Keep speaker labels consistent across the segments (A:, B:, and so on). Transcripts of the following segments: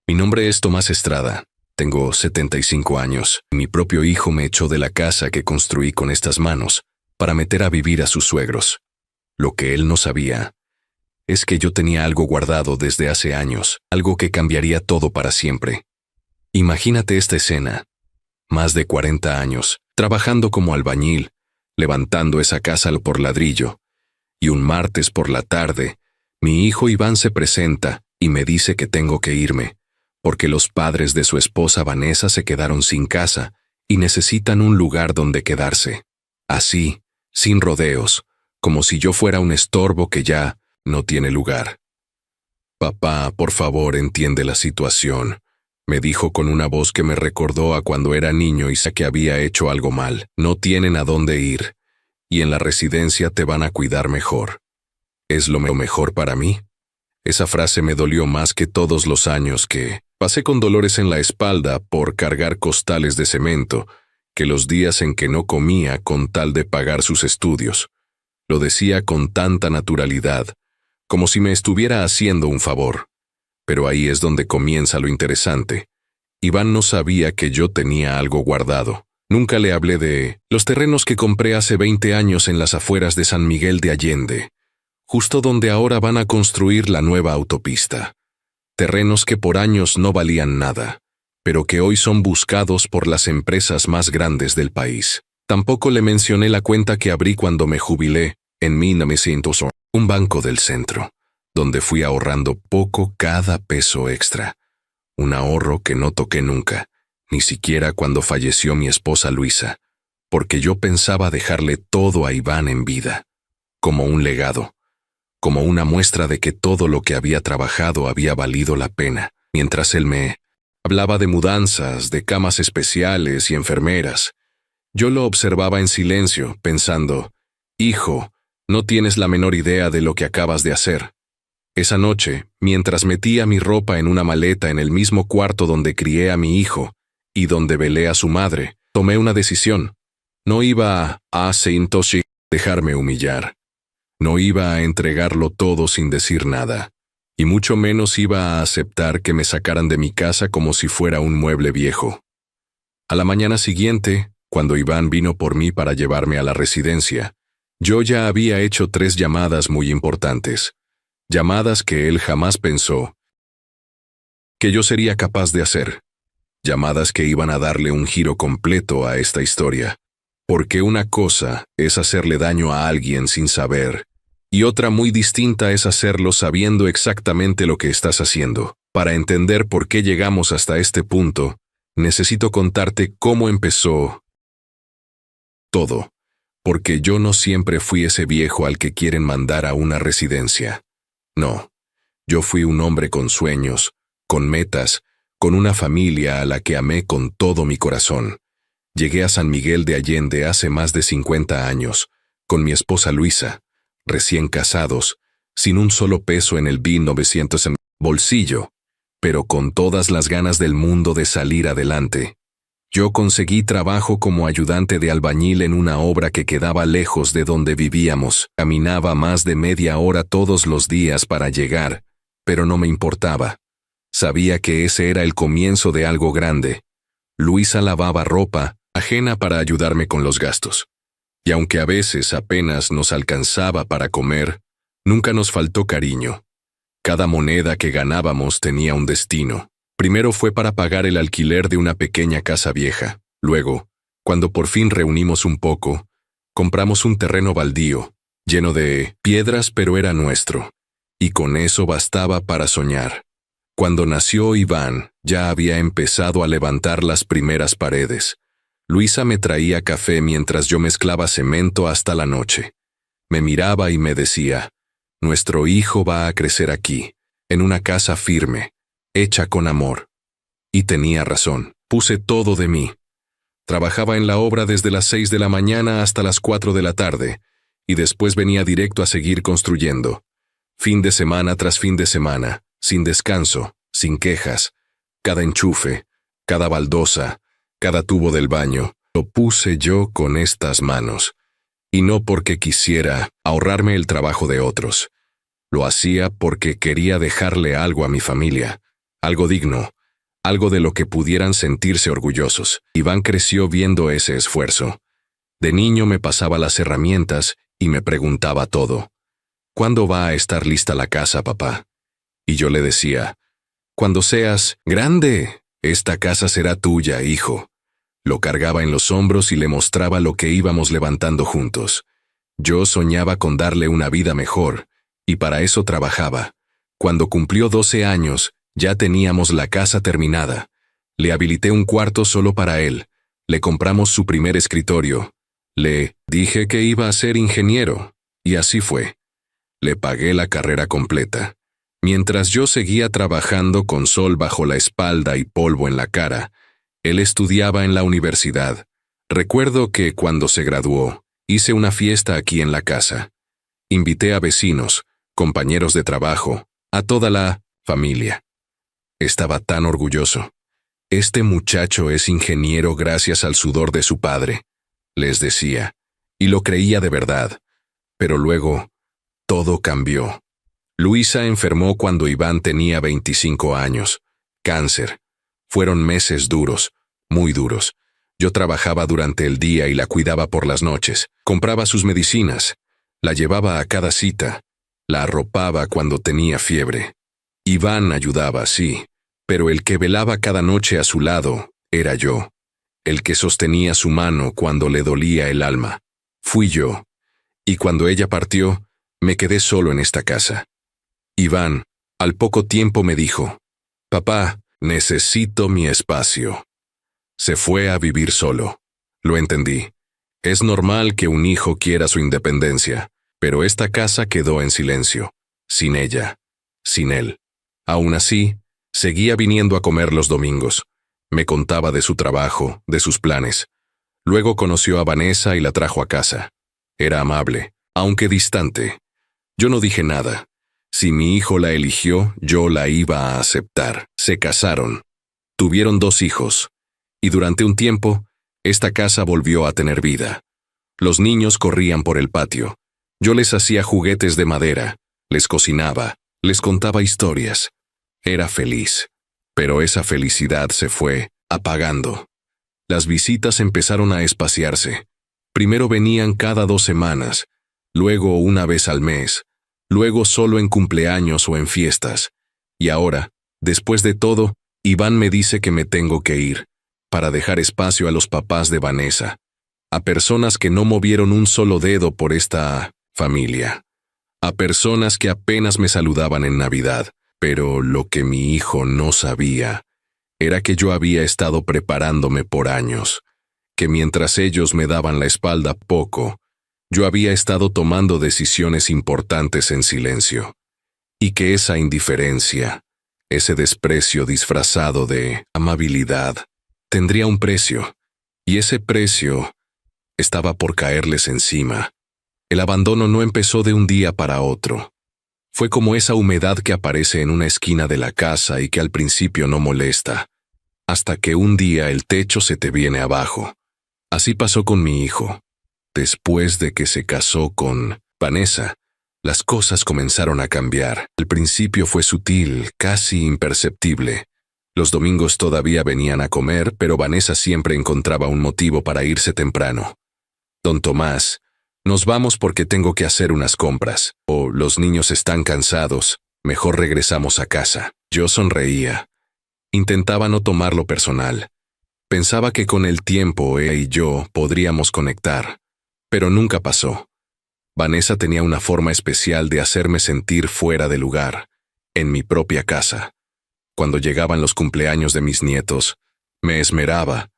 A: Mi nombre es Tomás Estrada. Tengo 75 años. Mi propio hijo me echó de la casa que construí con estas manos para meter a vivir a sus suegros. Lo que él no sabía es que yo tenía algo guardado desde hace años, algo que cambiaría todo para siempre. Imagínate esta escena. Más de 40 años, trabajando como albañil, levantando esa casa por ladrillo. Y un martes por la tarde, mi hijo Iván se presenta y me dice que tengo que irme, porque los padres de su esposa Vanessa se quedaron sin casa y necesitan un lugar donde quedarse. Así, sin rodeos, como si yo fuera un estorbo que ya no tiene lugar. Papá, por favor, entiende la situación, me dijo con una voz que me recordó a cuando era niño y sé que había hecho algo mal. No tienen a dónde ir, y en la residencia te van a cuidar mejor. ¿Es lo mejor para mí? Esa frase me dolió más que todos los años que pasé con dolores en la espalda por cargar costales de cemento, que los días en que no comía con tal de pagar sus estudios. Lo decía con tanta naturalidad, como si me estuviera haciendo un favor. Pero ahí es donde comienza lo interesante. Iván no sabía que yo tenía algo guardado. Nunca le hablé de los terrenos que compré hace 20 años en las afueras de San Miguel de Allende, justo donde ahora van a construir la nueva autopista. Terrenos que por años no valían nada, pero que hoy son buscados por las empresas más grandes del país. Tampoco le mencioné la cuenta que abrí cuando me jubilé, en 1900, un banco del centro, donde fui ahorrando poco cada peso extra. Un ahorro que no toqué nunca, ni siquiera cuando falleció mi esposa Luisa, porque yo pensaba dejarle todo a Iván en vida, como un legado, como una muestra de que todo lo que había trabajado había valido la pena, mientras él me hablaba de mudanzas, de camas especiales y enfermeras. Yo lo observaba en silencio, pensando, hijo, no tienes la menor idea de lo que acabas de hacer. Esa noche, mientras metía mi ropa en una maleta en el mismo cuarto donde crié a mi hijo y donde velé a su madre, tomé una decisión. No iba a dejarme humillar. No iba a entregarlo todo sin decir nada, y mucho menos iba a aceptar que me sacaran de mi casa como si fuera un mueble viejo. A la mañana siguiente, cuando Iván vino por mí para llevarme a la residencia, yo ya había hecho 3 llamadas muy importantes. Llamadas que él jamás pensó que yo sería capaz de hacer. Llamadas que iban a darle un giro completo a esta historia. Porque una cosa es hacerle daño a alguien sin saber, y otra muy distinta es hacerlo sabiendo exactamente lo que estás haciendo. Para entender por qué llegamos hasta este punto, necesito contarte cómo empezó todo. Porque yo no siempre fui ese viejo al que quieren mandar a una residencia. No, yo fui un hombre con sueños, con metas, con una familia a la que amé con todo mi corazón. Llegué a San Miguel de Allende hace más de 50 años, con mi esposa Luisa, recién casados, sin un solo peso en el 1900 en bolsillo, pero con todas las ganas del mundo de salir adelante. Yo conseguí trabajo como ayudante de albañil en una obra que quedaba lejos de donde vivíamos. Caminaba más de media hora todos los días para llegar, pero no me importaba. Sabía que ese era el comienzo de algo grande. Luisa lavaba ropa ajena para ayudarme con los gastos. Y aunque a veces apenas nos alcanzaba para comer, nunca nos faltó cariño. Cada moneda que ganábamos tenía un destino. Primero fue para pagar el alquiler de una pequeña casa vieja. Luego, cuando por fin reunimos un poco, compramos un terreno baldío, lleno de piedras, pero era nuestro. Y con eso bastaba para soñar. Cuando nació Iván, ya había empezado a levantar las primeras paredes. Luisa me traía café mientras yo mezclaba cemento hasta la noche. Me miraba y me decía, nuestro hijo va a crecer aquí, en una casa firme, hecha con amor. Y tenía razón, puse todo de mí. Trabajaba en la obra desde las 6 de la mañana hasta las 4 de la tarde, y después venía directo a seguir construyendo. Fin de semana tras fin de semana, sin descanso, sin quejas. Cada enchufe, cada baldosa, cada tubo del baño, lo puse yo con estas manos. Y no porque quisiera ahorrarme el trabajo de otros. Lo hacía porque quería dejarle algo a mi familia, algo digno, algo de lo que pudieran sentirse orgullosos. Iván creció viendo ese esfuerzo. De niño me pasaba las herramientas y me preguntaba todo. ¿Cuándo va a estar lista la casa, papá? Y yo le decía, cuando seas grande, esta casa será tuya, hijo. Lo cargaba en los hombros y le mostraba lo que íbamos levantando juntos. Yo soñaba con darle una vida mejor, y para eso trabajaba. Cuando cumplió 12 años, ya teníamos la casa terminada. Le habilité un cuarto solo para él. Le compramos su primer escritorio. Le dije que iba a ser ingeniero, y así fue. Le pagué la carrera completa. Mientras yo seguía trabajando con sol bajo la espalda y polvo en la cara, él estudiaba en la universidad. Recuerdo que cuando se graduó, hice una fiesta aquí en la casa. Invité a vecinos, compañeros de trabajo, a toda la familia. Estaba tan orgulloso. Este muchacho es ingeniero gracias al sudor de su padre, les decía, y lo creía de verdad. Pero luego, todo cambió. Luisa enfermó cuando Iván tenía 25 años. Cáncer. Fueron meses duros, muy duros. Yo trabajaba durante el día y la cuidaba por las noches. Compraba sus medicinas. La llevaba a cada cita. La arropaba cuando tenía fiebre. Iván ayudaba, sí, pero el que velaba cada noche a su lado era yo. El que sostenía su mano cuando le dolía el alma. Fui yo. Y cuando ella partió, me quedé solo en esta casa. Iván, al poco tiempo me dijo, «Papá, necesito mi espacio». Se fue a vivir solo. Lo entendí. Es normal que un hijo quiera su independencia, pero esta casa quedó en silencio, sin ella, sin él. Aún así, seguía viniendo a comer los domingos. Me contaba de su trabajo, de sus planes. Luego conoció a Vanessa y la trajo a casa. Era amable, aunque distante. Yo no dije nada. Si mi hijo la eligió, yo la iba a aceptar. Se casaron. Tuvieron 2 hijos. Y durante un tiempo, esta casa volvió a tener vida. Los niños corrían por el patio. Yo les hacía juguetes de madera, les cocinaba, les contaba historias. Era feliz. Pero esa felicidad se fue apagando. Las visitas empezaron a espaciarse. Primero venían cada 2 semanas, luego una vez al mes, luego solo en cumpleaños o en fiestas. Y ahora, después de todo, Iván me dice que me tengo que ir, para dejar espacio a los papás de Vanessa, a personas que no movieron un solo dedo por esta familia, a personas que apenas me saludaban en Navidad, pero lo que mi hijo no sabía era que yo había estado preparándome por años, que mientras ellos me daban la espalda poco, yo había estado tomando decisiones importantes en silencio, y que esa indiferencia, ese desprecio disfrazado de amabilidad, tendría un precio, y ese precio estaba por caerles encima. El abandono no empezó de un día para otro. Fue como esa humedad que aparece en una esquina de la casa y que al principio no molesta, hasta que un día el techo se te viene abajo. Así pasó con mi hijo. Después de que se casó con Vanessa, las cosas comenzaron a cambiar. Al principio fue sutil, casi imperceptible. Los domingos todavía venían a comer, pero Vanessa siempre encontraba un motivo para irse temprano. «Don Tomás, nos vamos porque tengo que hacer unas compras», o «los niños están cansados, mejor regresamos a casa». Yo sonreía. Intentaba no tomarlo personal. Pensaba que con el tiempo ella y yo podríamos conectar, pero nunca pasó. Vanessa tenía una forma especial de hacerme sentir fuera de lugar, en mi propia casa. Cuando llegaban los cumpleaños de mis nietos, me esmeraba.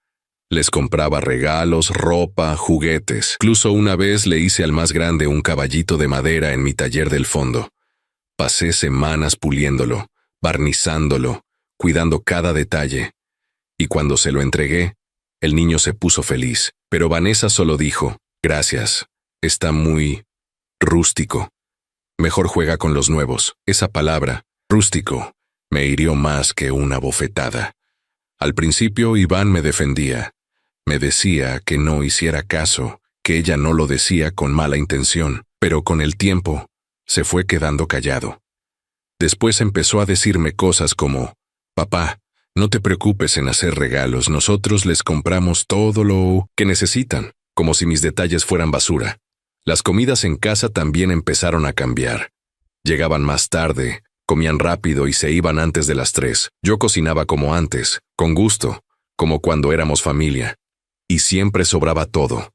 A: Les compraba regalos, ropa, juguetes. Incluso una vez le hice al más grande un caballito de madera en mi taller del fondo. Pasé semanas puliéndolo, barnizándolo, cuidando cada detalle. Y cuando se lo entregué, el niño se puso feliz. Pero Vanessa solo dijo, «Gracias, está muy rústico. Mejor juega con los nuevos». Esa palabra, rústico, me hirió más que una bofetada. Al principio Iván me defendía. Me decía que no hiciera caso, que ella no lo decía con mala intención, pero con el tiempo se fue quedando callado. Después empezó a decirme cosas como, Papá, no te preocupes en hacer regalos, nosotros les compramos todo lo que necesitan, como si mis detalles fueran basura. Las comidas en casa también empezaron a cambiar. Llegaban más tarde, comían rápido y se iban antes de las 3. Yo cocinaba como antes, con gusto, como cuando éramos familia. Y siempre sobraba todo.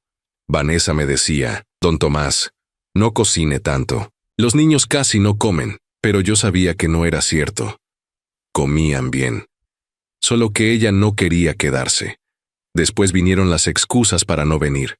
A: Vanessa me decía, Don Tomás, no cocine tanto. Los niños casi no comen, pero yo sabía que no era cierto. Comían bien. Solo que ella no quería quedarse. Después vinieron las excusas para no venir.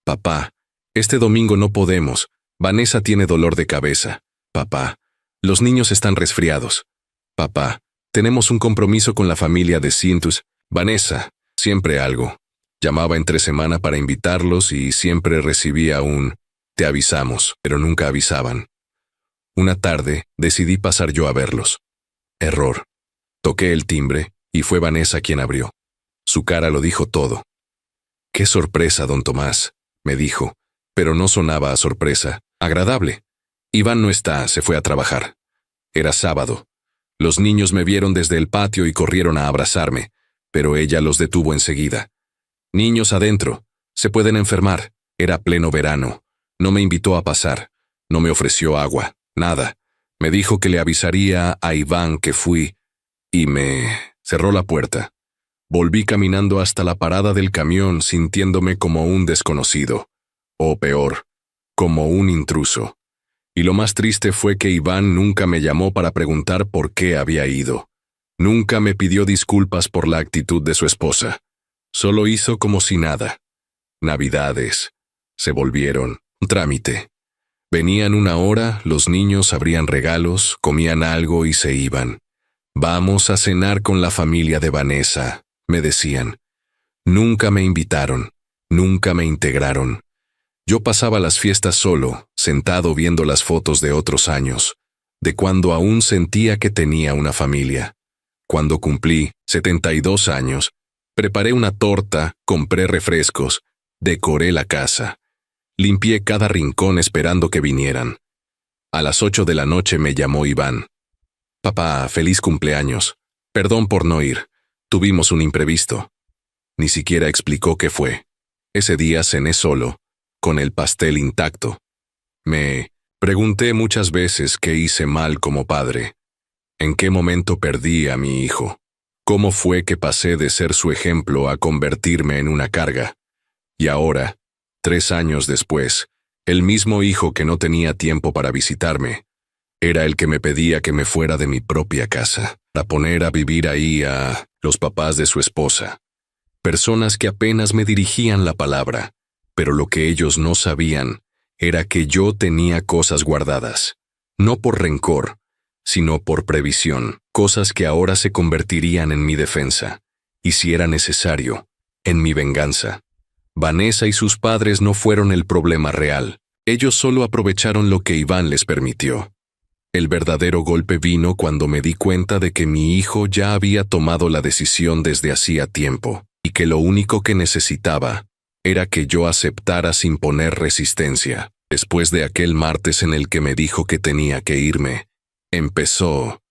A: Papá, este domingo no podemos. Vanessa tiene dolor de cabeza. Papá, los niños están resfriados. Papá, tenemos un compromiso con la familia de Cintus. Vanessa, siempre algo. Llamaba entre semana para invitarlos y siempre recibía un «te avisamos», pero nunca avisaban. Una tarde decidí pasar yo a verlos. Error. Toqué el timbre y fue Vanessa quien abrió. Su cara lo dijo todo. «Qué sorpresa, don Tomás», me dijo, pero no sonaba a sorpresa. Agradable. Iván no está, se fue a trabajar. Era sábado. Los niños me vieron desde el patio y corrieron a abrazarme, pero ella los detuvo enseguida. «Niños adentro, se pueden enfermar». Era pleno verano. No me invitó a pasar. No me ofreció agua, nada. Me dijo que le avisaría a Iván que fui y me cerró la puerta. Volví caminando hasta la parada del camión sintiéndome como un desconocido. O peor, como un intruso. Y lo más triste fue que Iván nunca me llamó para preguntar por qué había ido. Nunca me pidió disculpas por la actitud de su esposa. Solo hizo como si nada. Navidades. Se volvieron un trámite. Venían una hora, los niños abrían regalos, comían algo y se iban. «Vamos a cenar con la familia de Vanessa», me decían. Nunca me invitaron, nunca me integraron. Yo pasaba las fiestas solo, sentado viendo las fotos de otros años, de cuando aún sentía que tenía una familia. Cuando cumplí 72 años, preparé una torta, compré refrescos, decoré la casa. Limpié cada rincón esperando que vinieran. A las 8 de la noche me llamó Iván. «Papá, feliz cumpleaños. Perdón por no ir. Tuvimos un imprevisto». Ni siquiera explicó qué fue. Ese día cené solo, con el pastel intacto. Me pregunté muchas veces qué hice mal como padre. ¿En qué momento perdí a mi hijo? ¿Cómo fue que pasé de ser su ejemplo a convertirme en una carga? Y ahora, 3 años después, el mismo hijo que no tenía tiempo para visitarme, era el que me pedía que me fuera de mi propia casa, para poner a vivir ahí a los papás de su esposa. Personas que apenas me dirigían la palabra, pero lo que ellos no sabían era que yo tenía cosas guardadas, no por rencor, sino por previsión, cosas que ahora se convertirían en mi defensa, y si era necesario, en mi venganza. Vanessa y sus padres no fueron el problema real, ellos solo aprovecharon lo que Iván les permitió. El verdadero golpe vino cuando me di cuenta de que mi hijo ya había tomado la decisión desde hacía tiempo, y que lo único que necesitaba era que yo aceptara sin poner resistencia. Después de aquel martes en el que me dijo que tenía que irme, empezó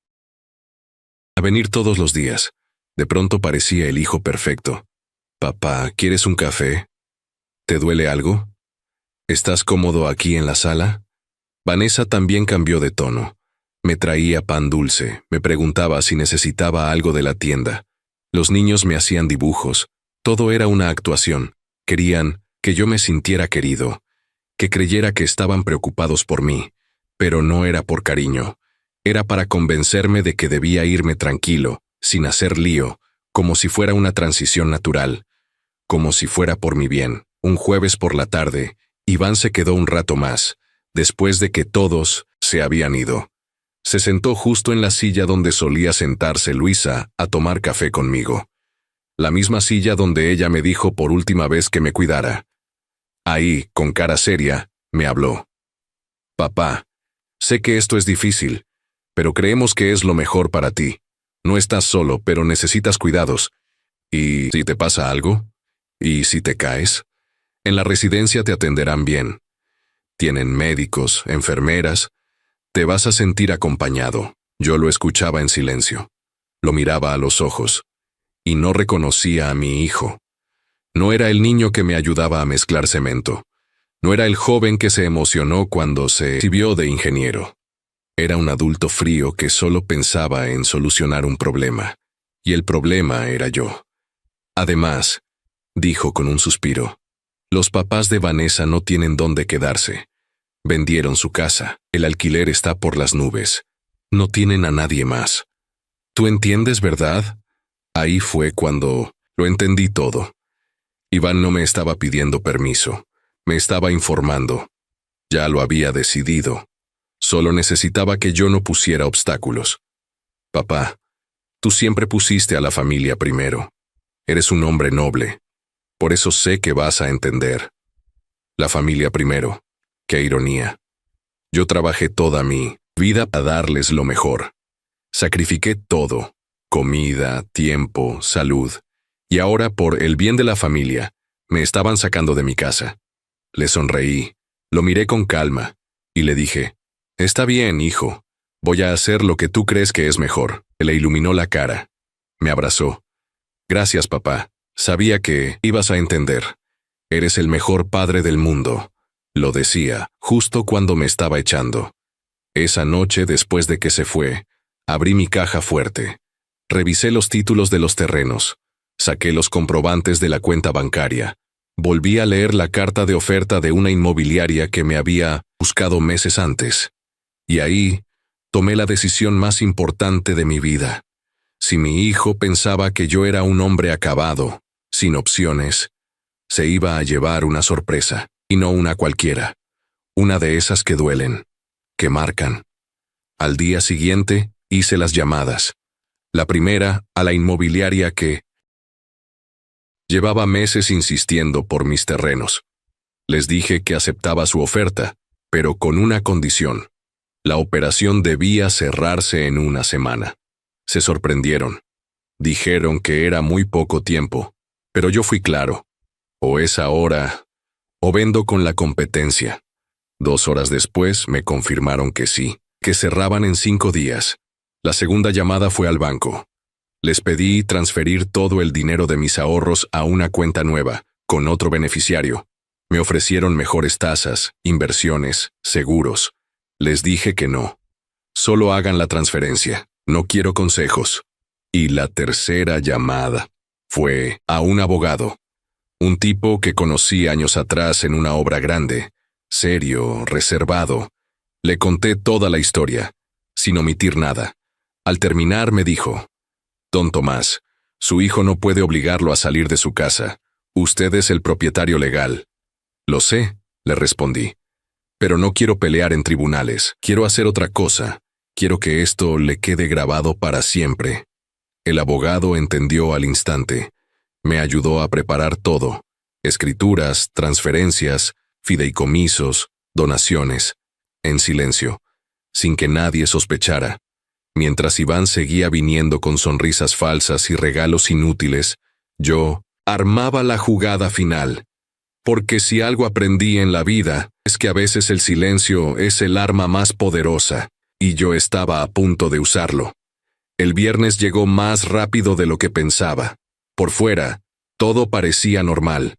A: a venir todos los días. De pronto parecía el hijo perfecto. «Papá, ¿quieres un café? ¿Te duele algo? ¿Estás cómodo aquí en la sala?» Vanessa también cambió de tono. Me traía pan dulce, me preguntaba si necesitaba algo de la tienda. Los niños me hacían dibujos, todo era una actuación. Querían que yo me sintiera querido, que creyera que estaban preocupados por mí, pero no era por cariño. Era para convencerme de que debía irme tranquilo, sin hacer lío, como si fuera una transición natural, como si fuera por mi bien. Un jueves por la tarde, Iván se quedó un rato más, después de que todos se habían ido. Se sentó justo en la silla donde solía sentarse Luisa a tomar café conmigo. La misma silla donde ella me dijo por última vez que me cuidara. Ahí, con cara seria, me habló. «Papá, sé que esto es difícil, pero creemos que es lo mejor para ti. No estás solo, pero necesitas cuidados. ¿Y si te pasa algo? ¿Y si te caes? En la residencia te atenderán bien. Tienen médicos, enfermeras. Te vas a sentir acompañado». Yo lo escuchaba en silencio. Lo miraba a los ojos, y no reconocía a mi hijo. No era el niño que me ayudaba a mezclar cemento. No era el joven que se emocionó cuando se recibió de ingeniero. Era un adulto frío que solo pensaba en solucionar un problema, y el problema era yo. Además, dijo con un suspiro, los papás de Vanessa no tienen dónde quedarse. Vendieron su casa, el alquiler está por las nubes. No tienen a nadie más. ¿Tú entiendes, verdad? Ahí fue cuando lo entendí todo. Iván no me estaba pidiendo permiso, me estaba informando. Ya lo había decidido. Solo necesitaba que yo no pusiera obstáculos. Papá, tú siempre pusiste a la familia primero. Eres un hombre noble. Por eso sé que vas a entender. La familia primero. Qué ironía. Yo trabajé toda mi vida para darles lo mejor. Sacrifiqué todo. Comida, tiempo, salud. Y ahora, por el bien de la familia, me estaban sacando de mi casa. Le sonreí, lo miré con calma, y le dije, está bien, hijo. Voy a hacer lo que tú crees que es mejor. Le iluminó la cara. Me abrazó. Gracias, papá. Sabía que ibas a entender. Eres el mejor padre del mundo. Lo decía, justo cuando me estaba echando. Esa noche, después de que se fue, abrí mi caja fuerte. Revisé los títulos de los terrenos. Saqué los comprobantes de la cuenta bancaria. Volví a leer la carta de oferta de una inmobiliaria que me había buscado meses antes. Y ahí tomé la decisión más importante de mi vida. Si mi hijo pensaba que yo era un hombre acabado, sin opciones, se iba a llevar una sorpresa, y no una cualquiera. Una de esas que duelen, que marcan. Al día siguiente, hice las llamadas. La primera, a la inmobiliaria que llevaba meses insistiendo por mis terrenos. Les dije que aceptaba su oferta, pero con una condición. La operación debía cerrarse en una semana. Se sorprendieron. Dijeron que era muy poco tiempo, pero yo fui claro. O es ahora, o vendo con la competencia. 2 horas después me confirmaron que sí, que cerraban en 5 días. La segunda llamada fue al banco. Les pedí transferir todo el dinero de mis ahorros a una cuenta nueva, con otro beneficiario. Me ofrecieron mejores tasas, inversiones, seguros. Les dije que no. Solo hagan la transferencia. No quiero consejos. Y la tercera llamada fue a un abogado. Un tipo que conocí años atrás en una obra grande, serio, reservado. Le conté toda la historia, sin omitir nada. Al terminar me dijo, Don Tomás, su hijo no puede obligarlo a salir de su casa. Usted es el propietario legal. Lo sé, le respondí. Pero no quiero pelear en tribunales. Quiero hacer otra cosa. Quiero que esto le quede grabado para siempre. El abogado entendió al instante. Me ayudó a preparar todo. Escrituras, transferencias, fideicomisos, donaciones. En silencio, sin que nadie sospechara. Mientras Iván seguía viniendo con sonrisas falsas y regalos inútiles, yo armaba la jugada final. Porque si algo aprendí en la vida, es que a veces el silencio es el arma más poderosa, y yo estaba a punto de usarlo. El viernes llegó más rápido de lo que pensaba. Por fuera, todo parecía normal.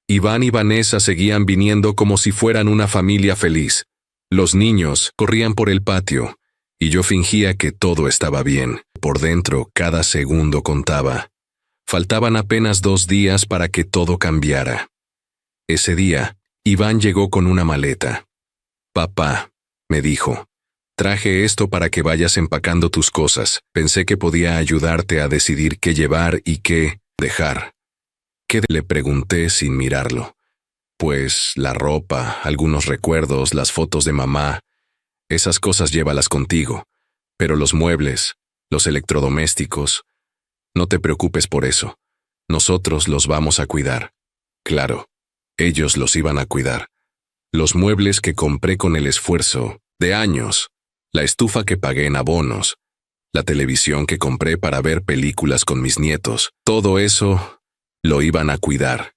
A: Iván y Vanessa seguían viniendo como si fueran una familia feliz. Los niños corrían por el patio, y yo fingía que todo estaba bien. Por dentro, cada segundo contaba. Faltaban apenas 2 días para que todo cambiara. Ese día, Iván llegó con una maleta. Papá, me dijo, traje esto para que vayas empacando tus cosas. Pensé que podía ayudarte a decidir qué llevar y qué dejar. ¿Qué? Le pregunté sin mirarlo. Pues la ropa, algunos recuerdos, las fotos de mamá. Esas cosas llévalas contigo. Pero los muebles, los electrodomésticos, no te preocupes por eso. Nosotros los vamos a cuidar. Claro, ellos los iban a cuidar. Los muebles que compré con el esfuerzo de años, la estufa que pagué en abonos, la televisión que compré para ver películas con mis nietos, todo eso lo iban a cuidar.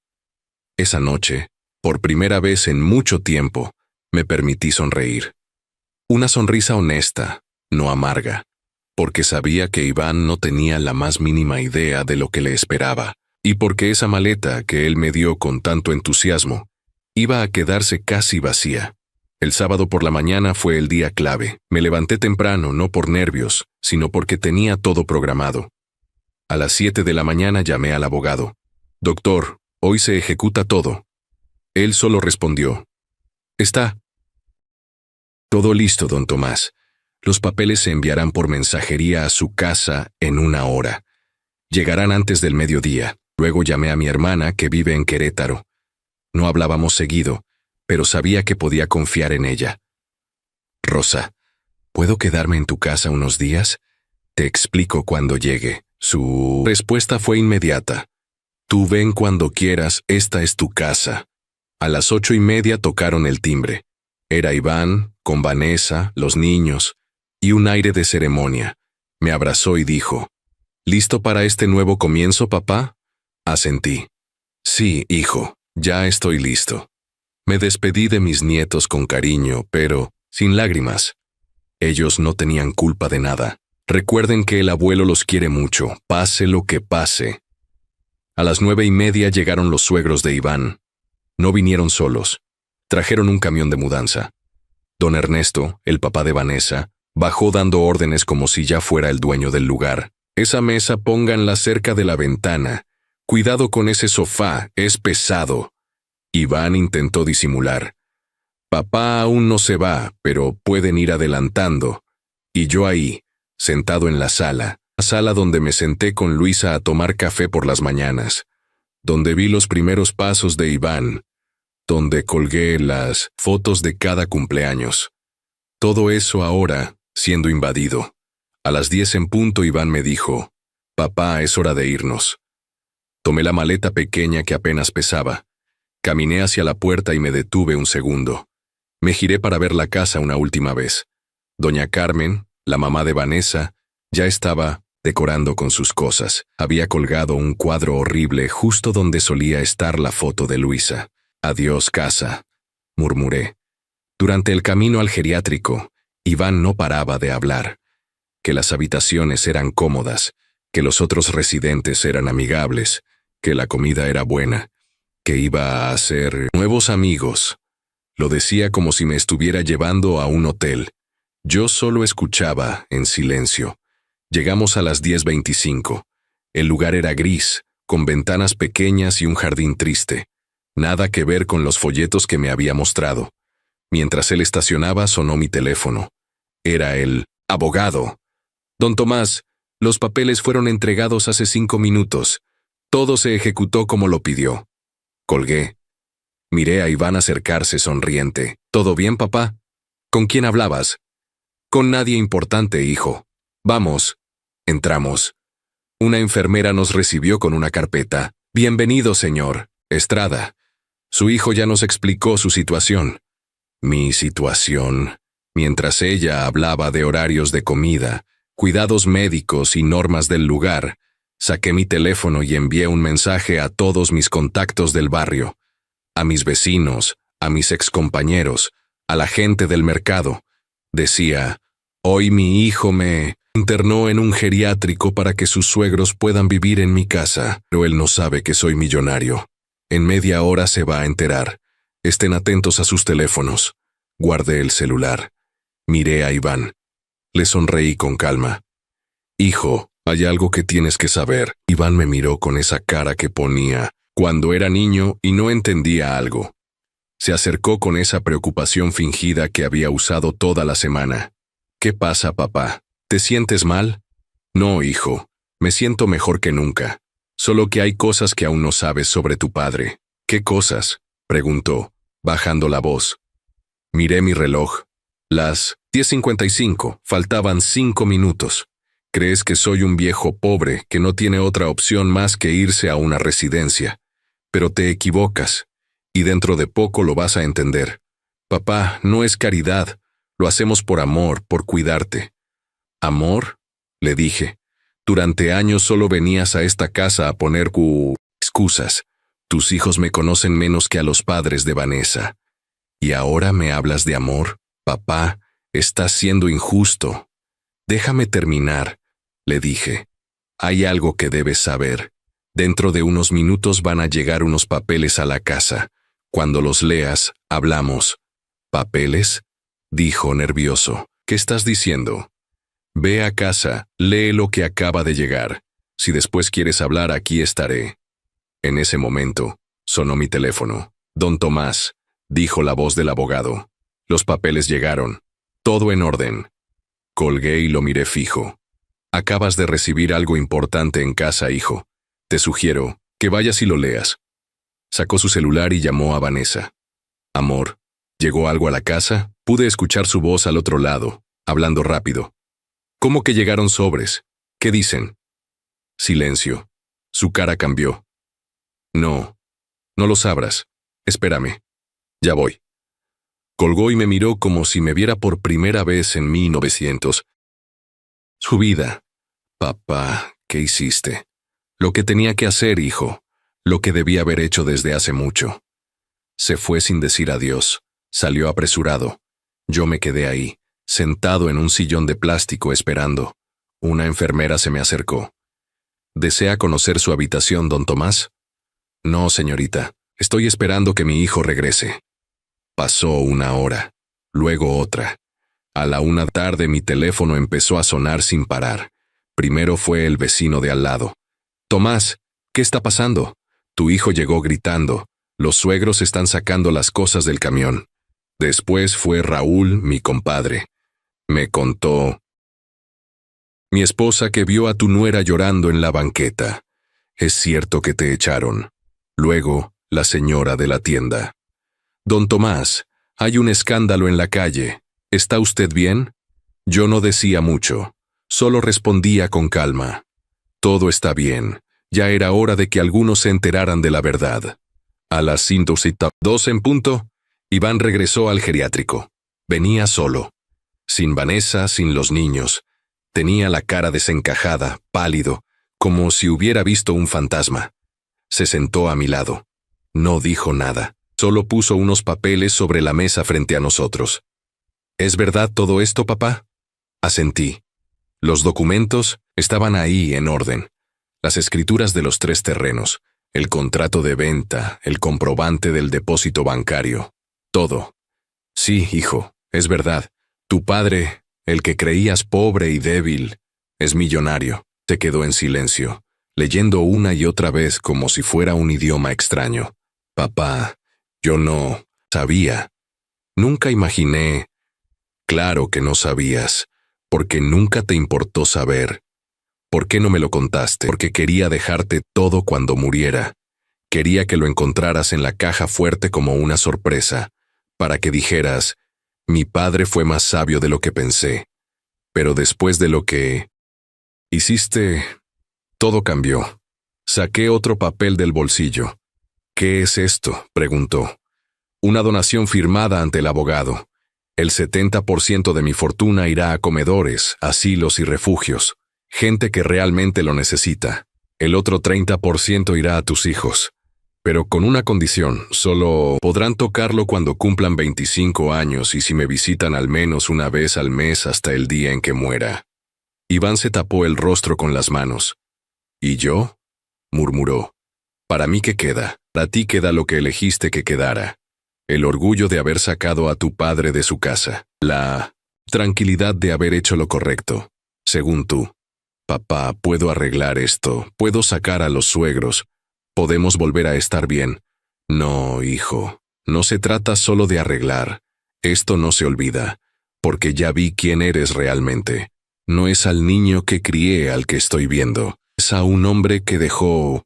A: Esa noche, por primera vez en mucho tiempo, me permití sonreír. Una sonrisa honesta, no amarga. porque sabía que Iván no tenía la más mínima idea de lo que le esperaba, y porque esa maleta que él me dio con tanto entusiasmo iba a quedarse casi vacía. El sábado por la mañana fue el día clave. Me levanté temprano, no por nervios, sino porque tenía todo programado. A las 7 de la mañana llamé al abogado. «Doctor, hoy se ejecuta todo». Él solo respondió: «Está todo listo, don Tomás. Los papeles se enviarán por mensajería a su casa en 1 hora. Llegarán antes del mediodía». Luego llamé a mi hermana, que vive en Querétaro. No hablábamos seguido, pero sabía que podía confiar en ella. «Rosa, ¿puedo quedarme en tu casa unos días? Te explico cuando llegue». Su respuesta fue inmediata: «Tú ven cuando quieras, esta es tu casa». A las 8:30 tocaron el timbre. Era Iván, con Vanessa, los niños, y un aire de ceremonia. Me abrazó y dijo: «¿Listo para este nuevo comienzo, papá?» Asentí. «Sí, hijo, ya estoy listo». Me despedí de mis nietos con cariño, pero sin lágrimas. Ellos no tenían culpa de nada. Recuerden que el abuelo los quiere mucho, pase lo que pase. A las 9:30 llegaron los suegros de Iván. No vinieron solos. Trajeron un camión de mudanza. Don Ernesto, el papá de Vanessa, bajó dando órdenes como si ya fuera el dueño del lugar. «Esa mesa pónganla cerca de la ventana. Cuidado con ese sofá, es pesado». Iván intentó disimular. «Papá aún no se va, pero pueden ir adelantando». Y yo ahí, sentado en la sala donde me senté con Luisa a tomar café por las mañanas, donde vi los primeros pasos de Iván, donde colgué las fotos de cada cumpleaños. Todo eso ahora siendo invadido. A las 10 en punto Iván me dijo: «Papá, es hora de irnos». Tomé la maleta pequeña que apenas pesaba. Caminé hacia la puerta y me detuve un segundo. Me giré para ver la casa una última vez. Doña Carmen, la mamá de Vanessa, ya estaba decorando con sus cosas. Había colgado un cuadro horrible justo donde solía estar la foto de Luisa. «Adiós, casa», murmuré. Durante el camino al geriátrico, Iván no paraba de hablar. Que las habitaciones eran cómodas, que los otros residentes eran amigables, que la comida era buena, que iba a hacer nuevos amigos. Lo decía como si me estuviera llevando a un hotel. Yo solo escuchaba en silencio. Llegamos a las 10:25. El lugar era gris, con ventanas pequeñas y un jardín triste. Nada que ver con los folletos que me había mostrado. Mientras él estacionaba, sonó mi teléfono. Era el abogado. «Don Tomás, los papeles fueron entregados hace 5 minutos. Todo se ejecutó como lo pidió». Colgué. Miré a Iván acercarse sonriente. «¿Todo bien, papá? ¿Con quién hablabas?» «Con nadie importante, hijo. Vamos». Entramos. Una enfermera nos recibió con una carpeta. «Bienvenido, señor Estrada. Su hijo ya nos explicó su situación». Mi situación. Mientras ella hablaba de horarios de comida, cuidados médicos y normas del lugar, saqué mi teléfono y envié un mensaje a todos mis contactos del barrio, a mis vecinos, a mis excompañeros, a la gente del mercado. Decía: «Hoy mi hijo me internó en un geriátrico para que sus suegros puedan vivir en mi casa, pero él no sabe que soy millonario. En media hora se va a enterar. Estén atentos a sus teléfonos». Guardé el celular. Miré a Iván. Le sonreí con calma. «Hijo, hay algo que tienes que saber». Iván me miró con esa cara que ponía cuando era niño y no entendía algo. Se acercó con esa preocupación fingida que había usado toda la semana. «¿Qué pasa, papá? ¿Te sientes mal?» «No, hijo. Me siento mejor que nunca. Solo que hay cosas que aún no sabes sobre tu padre». «¿Qué cosas?», preguntó, bajando la voz. Miré mi reloj. Las 10:55, faltaban 5 minutos. «Crees que soy un viejo pobre que no tiene otra opción más que irse a una residencia. Pero te equivocas, y dentro de poco lo vas a entender. Papá, no es caridad, lo hacemos por amor, por cuidarte». «¿Amor?», le dije. «Durante años solo venías a esta casa a poner excusas. Tus hijos me conocen menos que a los padres de Vanessa. ¿Y ahora me hablas de amor? Papá, estás siendo injusto». Déjame terminar, le dije. Hay algo que debes saber. Dentro de unos minutos van a llegar unos papeles a la casa. Cuando los leas, hablamos. ¿Papeles?, dijo nervioso. ¿Qué estás diciendo? Ve a casa, lee lo que acaba de llegar. Si después quieres hablar, aquí estaré. En ese momento, sonó mi teléfono. Don Tomás, dijo la voz del abogado. Los papeles llegaron. Todo en orden. Colgué y lo miré fijo. Acabas de recibir algo importante en casa, hijo. Te sugiero que vayas y lo leas. Sacó su celular y llamó a Vanessa. Amor, ¿llegó algo a la casa? Pude escuchar su voz al otro lado, hablando rápido. ¿Cómo que llegaron sobres? ¿Qué dicen? Silencio. Su cara cambió. No los abras. Espérame. Ya voy. Colgó y me miró como si me viera por primera vez en 1900. Su vida. Papá, ¿qué hiciste? Lo que tenía que hacer, hijo. Lo que debía haber hecho desde hace mucho. Se fue sin decir adiós. Salió apresurado. Yo me quedé ahí, sentado en un sillón de plástico esperando. Una enfermera se me acercó. ¿Desea conocer su habitación, don Tomás? No, señorita. Estoy esperando que mi hijo regrese. Pasó una hora, luego otra. A la 1 tarde mi teléfono empezó a sonar sin parar. Primero fue el vecino de al lado. Tomás, ¿qué está pasando? Tu hijo llegó gritando. Los suegros están sacando las cosas del camión. Después fue Raúl, mi compadre. Me contó. Mi esposa que vio a tu nuera llorando en la banqueta. Es cierto que te echaron. Luego, la señora de la tienda. Don Tomás, hay un escándalo en la calle. ¿Está usted bien? Yo no decía mucho. Solo respondía con calma. Todo está bien. Ya era hora de que algunos se enteraran de la verdad. A las 2 en punto, Iván regresó al geriátrico. Venía solo. Sin Vanessa, sin los niños. Tenía la cara desencajada, pálido, como si hubiera visto un fantasma. Se sentó a mi lado. No dijo nada. Solo puso unos papeles sobre la mesa frente a nosotros. ¿Es verdad todo esto, papá? Asentí. Los documentos estaban ahí en orden. Las escrituras de los 3 terrenos, el contrato de venta, el comprobante del depósito bancario. Todo. Sí, hijo, es verdad. Tu padre, el que creías pobre y débil, es millonario. Se quedó en silencio, leyendo una y otra vez como si fuera un idioma extraño. Papá, yo no sabía. Nunca imaginé. Claro que no sabías, porque nunca te importó saber. ¿Por qué no me lo contaste? Porque quería dejarte todo cuando muriera. Quería que lo encontraras en la caja fuerte como una sorpresa, para que dijeras, mi padre fue más sabio de lo que pensé. Pero después de lo que hiciste, todo cambió. Saqué otro papel del bolsillo. ¿Qué es esto?, preguntó. Una donación firmada ante el abogado. El 70% de mi fortuna irá a comedores, asilos y refugios. Gente que realmente lo necesita. El otro 30% irá a tus hijos. Pero con una condición, solo podrán tocarlo cuando cumplan 25 años y si me visitan al menos una vez al mes hasta el día en que muera. Iván se tapó el rostro con las manos. ¿Y yo?, murmuró. Para mí, ¿qué queda? Para ti queda lo que elegiste que quedara. El orgullo de haber sacado a tu padre de su casa. La tranquilidad de haber hecho lo correcto, según tú. Papá, puedo arreglar esto, puedo sacar a los suegros. Podemos volver a estar bien. No, hijo, no se trata solo de arreglar. Esto no se olvida, porque ya vi quién eres realmente. No es al niño que crié al que estoy viendo. Es a un hombre que dejó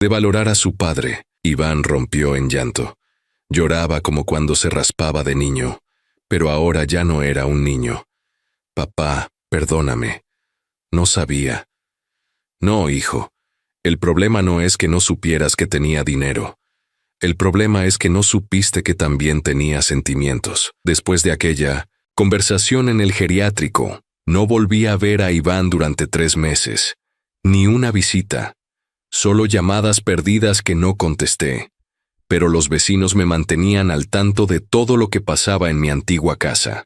A: de valorar a su padre. Iván rompió en llanto. Lloraba como cuando se raspaba de niño, pero ahora ya no era un niño. Papá, perdóname. No sabía. No, hijo. El problema no es que no supieras que tenía dinero. El problema es que no supiste que también tenía sentimientos. Después de aquella conversación en el geriátrico, no volví a ver a Iván durante 3 meses. Ni una visita. Solo llamadas perdidas que no contesté. Pero los vecinos me mantenían al tanto de todo lo que pasaba en mi antigua casa.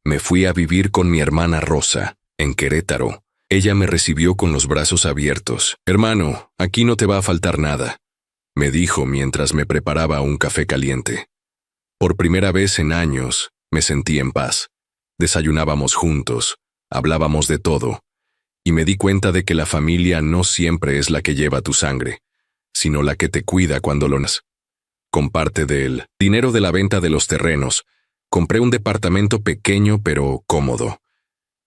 A: Me fui a vivir con mi hermana Rosa, en Querétaro. Ella me recibió con los brazos abiertos. Hermano, aquí no te va a faltar nada, me dijo mientras me preparaba un café caliente. Por primera vez en años, me sentí en paz. Desayunábamos juntos, hablábamos de todo, y me di cuenta de que la familia no siempre es la que lleva tu sangre, sino la que te cuida cuando lo necesitas. Con parte del dinero de la venta de los terrenos, compré un departamento pequeño pero cómodo.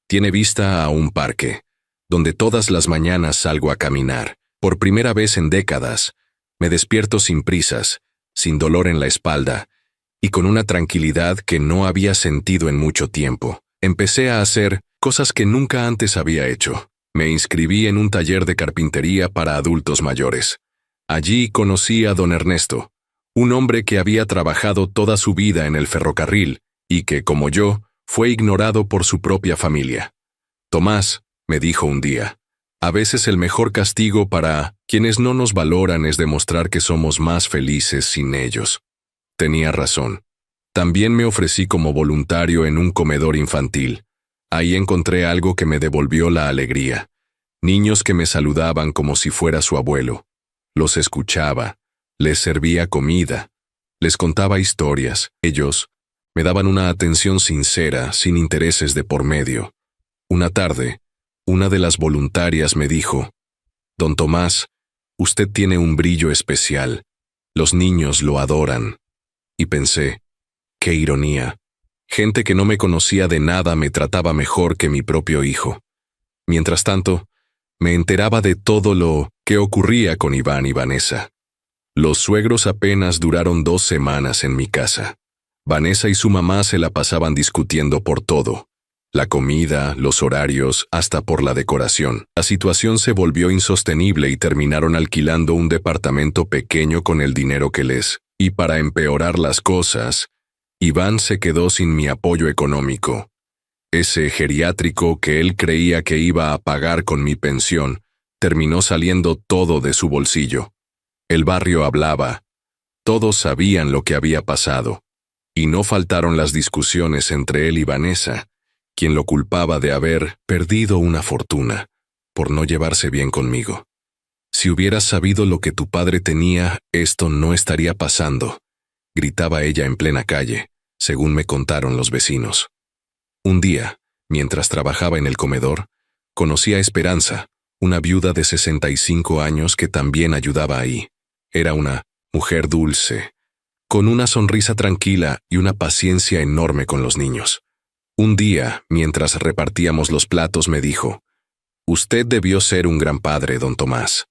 A: Tiene vista a un parque, donde todas las mañanas salgo a caminar. Por primera vez en décadas, me despierto sin prisas, sin dolor en la espalda, y con una tranquilidad que no había sentido en mucho tiempo. Empecé a hacer cosas que nunca antes había hecho. Me inscribí en un taller de carpintería para adultos mayores. Allí conocí a don Ernesto, un hombre que había trabajado toda su vida en el ferrocarril y que, como yo, fue ignorado por su propia familia. Tomás, me dijo un día, a veces el mejor castigo para quienes no nos valoran es demostrar que somos más felices sin ellos. Tenía razón. También me ofrecí como voluntario en un comedor infantil. Ahí encontré algo que me devolvió la alegría. Niños que me saludaban como si fuera su abuelo. Los escuchaba, les servía comida, les contaba historias. Ellos me daban una atención sincera, sin intereses de por medio. Una tarde, una de las voluntarias me dijo, «Don Tomás, usted tiene un brillo especial. Los niños lo adoran». Y pensé, qué ironía. Gente que no me conocía de nada me trataba mejor que mi propio hijo. Mientras tanto, me enteraba de todo lo que ocurría con Iván y Vanessa. Los suegros apenas duraron 2 semanas en mi casa. Vanessa y su mamá se la pasaban discutiendo por todo. La comida, los horarios, hasta por la decoración. La situación se volvió insostenible y terminaron alquilando un departamento pequeño con el dinero que les... Y para empeorar las cosas, Iván se quedó sin mi apoyo económico. Ese geriátrico que él creía que iba a pagar con mi pensión, terminó saliendo todo de su bolsillo. El barrio hablaba. Todos sabían lo que había pasado. Y no faltaron las discusiones entre él y Vanessa, quien lo culpaba de haber perdido una fortuna, por no llevarse bien conmigo. «Si hubieras sabido lo que tu padre tenía, esto no estaría pasando», gritaba ella en plena calle, según me contaron los vecinos. Un día, mientras trabajaba en el comedor, conocí a Esperanza, una viuda de 65 años que también ayudaba ahí. Era una mujer dulce, con una sonrisa tranquila y una paciencia enorme con los niños. Un día, mientras repartíamos los platos, me dijo, «Usted debió ser un gran padre, don Tomás».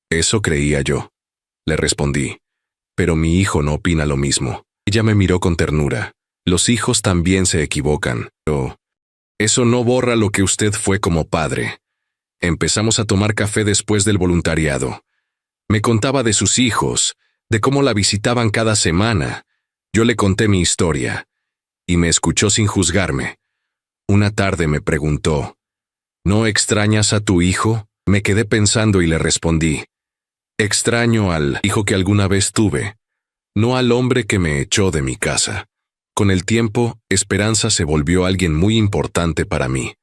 A: Eso creía yo. Le respondí, «Pero mi hijo no opina lo mismo». Ella me miró con ternura. «Los hijos también se equivocan, pero eso no borra lo que usted fue como padre». Empezamos a tomar café después del voluntariado. Me contaba de sus hijos, de cómo la visitaban cada semana. Yo le conté mi historia, y me escuchó sin juzgarme. Una tarde me preguntó, «¿No extrañas a tu hijo?» Me quedé pensando y le respondí, «Extraño al hijo que alguna vez tuve, no al hombre que me echó de mi casa». Con el tiempo, Esperanza se volvió alguien muy importante para mí.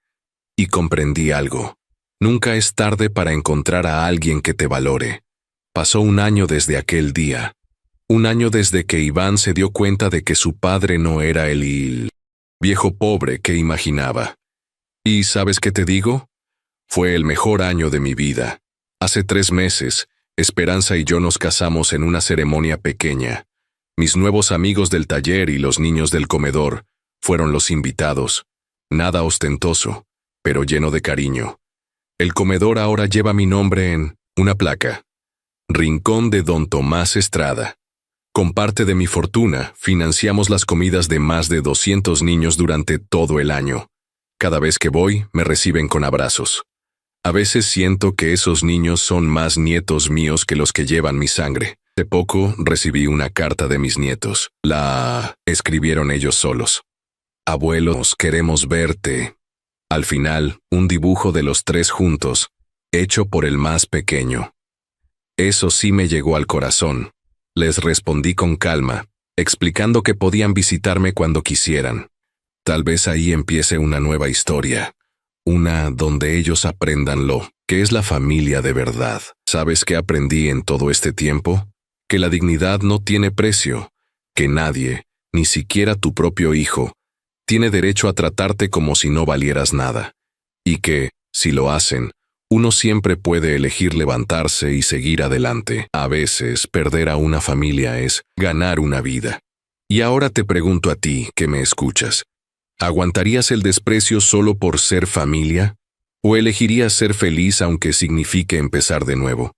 A: Y comprendí algo. Nunca es tarde para encontrar a alguien que te valore. Pasó un año desde aquel día. Un año desde que Iván se dio cuenta de que su padre no era el viejo pobre que imaginaba. ¿Y sabes qué te digo? Fue el mejor año de mi vida. Hace 3 meses, Esperanza y yo nos casamos en una ceremonia pequeña. Mis nuevos amigos del taller y los niños del comedor fueron los invitados. Nada ostentoso, pero lleno de cariño. El comedor ahora lleva mi nombre en una placa. Rincón de don Tomás Estrada. Con parte de mi fortuna, financiamos las comidas de más de 200 niños durante todo el año. Cada vez que voy, me reciben con abrazos. A veces siento que esos niños son más nietos míos que los que llevan mi sangre. Hace poco recibí una carta de mis nietos. La escribieron ellos solos. «Abuelos, queremos verte». Al final, un dibujo de los 3 juntos, hecho por el más pequeño. Eso sí me llegó al corazón. Les respondí con calma, explicando que podían visitarme cuando quisieran. Tal vez ahí empiece una nueva historia, una donde ellos aprendan lo que es la familia de verdad. ¿Sabes qué aprendí en todo este tiempo? Que la dignidad no tiene precio, que nadie, ni siquiera tu propio hijo, tiene derecho a tratarte como si no valieras nada, y que, si lo hacen, uno siempre puede elegir levantarse y seguir adelante. A veces, perder a una familia es ganar una vida. Y ahora te pregunto a ti, que me escuchas, ¿aguantarías el desprecio solo por ser familia? ¿O elegirías ser feliz aunque signifique empezar de nuevo?